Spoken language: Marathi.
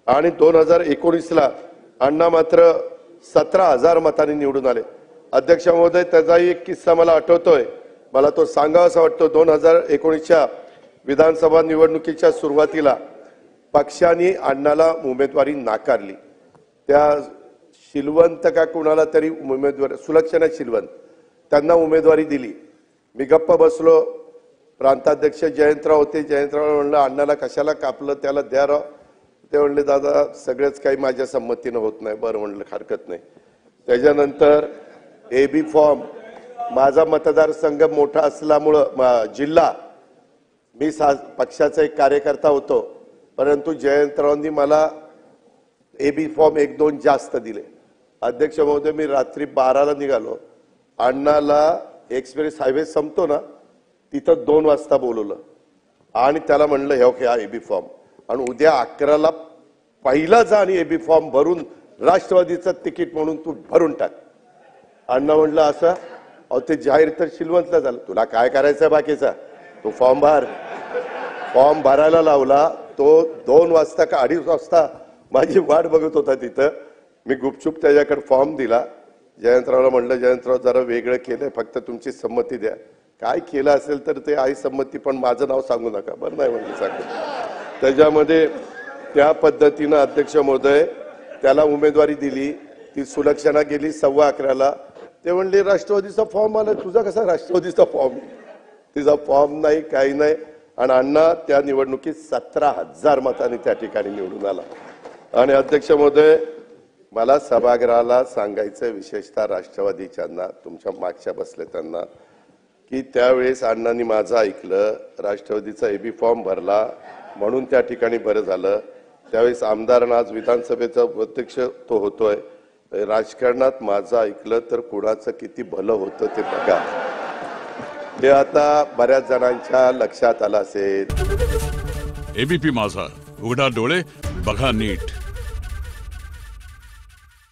आणि 2019ला अण्णा मात्र 17,000 मतांनी निवडून आले। अध्यक्ष महोदय, त्याचाही एक किस्सा मला आठवतोय, मला तो सांगावासा वाटतो। 2019च्या विधानसभा निवडणुकीच्या सुरुवातीला पक्षाने अण्णाला उमेदवारी नाकारली। त्या शिलवंत का कोणाला तरी उमेदवारी, सुलक्षणा शिलवंत, त्यांना उमेदवारी दिली। मी गप्प बसलो। प्रांताध्यक्ष जयंतराव होते। जयंतराव म्हणलं अण्णाला कशाला कापलं, त्याला द्या राव। ते म्हणले दादा सगळेच काही माझ्या संमतीनं होत नाही। बरं म्हणलं हरकत नाही। त्याच्यानंतर एबी फॉर्म, माझा मतदारसंघ मोठा असल्यामुळं जिल्हा, मी पक्षाचा एक कार्यकर्ता होतो, परंतु जयंतरावांनी मला एबी फॉर्म 1-2 जास्त दिले। अध्यक्ष महोदय, मी रात्री 12ला निघालो। अण्णाला एक्सप्रेस हायवे संपतो ना तिथं 2 वाजता बोलवलं आणि त्याला म्हणलं हे हा एबी फॉर्म, आणि उद्या 11ला पहिला जा आणि एबी फॉर्म भरून राष्ट्रवादीचं तिकीट म्हणून तू भरून टाक। अण्णा म्हणलं असं? अहो ते जाहीर तर शिलवंतला झालं, तुला काय करायचं बाकीचा, तू फॉर्म भर। फॉर्म भरायला लावला तो 2 वाजता का 2:30 वाजता माझी वाट बघत होता तिथं। मी गुपचूप त्याच्याकडे फॉर्म दिला। जयंतरावला म्हणलं जयंतराव जरा वेगळं केलंय, फक्त तुमची संमती द्या। काय केलं असेल तर ते आई संमती, पण माझं नाव सांगू नका। बरं नाही म्हणलं सांगतो। त्याच्यामध्ये त्या पद्धतीनं अध्यक्ष महोदय त्याला उमेदवारी दिली। ती सुलक्षणा गेली 11:15ला। ते म्हणले राष्ट्रवादीचा फॉर्म आला। तुझा कसा राष्ट्रवादीचा फॉर्म? तिचा फॉर्म नाही, काही नाही। आणि अण्णा त्या निवडणुकीत 17,000 मतांनी त्या ठिकाणी निवडून आला। आणि अध्यक्ष महोदय, मला सभागृहाला सांगायचं, विशेषतः राष्ट्रवादीच्यांना, तुमच्या मागच्या बसले त्यांना, की त्यावेळेस अण्णांनी माझं ऐकलं, राष्ट्रवादीचा एबी फॉर्म भरला म्हणून त्या ठिकाणी बरं झालं। त्यावेळेस आमदार, आज विधानसभेचा अध्यक्ष तो होतोय। राजकारणात माझं ऐकलं तर कुणाचं किती भलं होतं ते बघा। हे आता बऱ्याच जणांच्या लक्षात आलं असेल। एबीपी माझा, उघडा डोळे बघा नीट।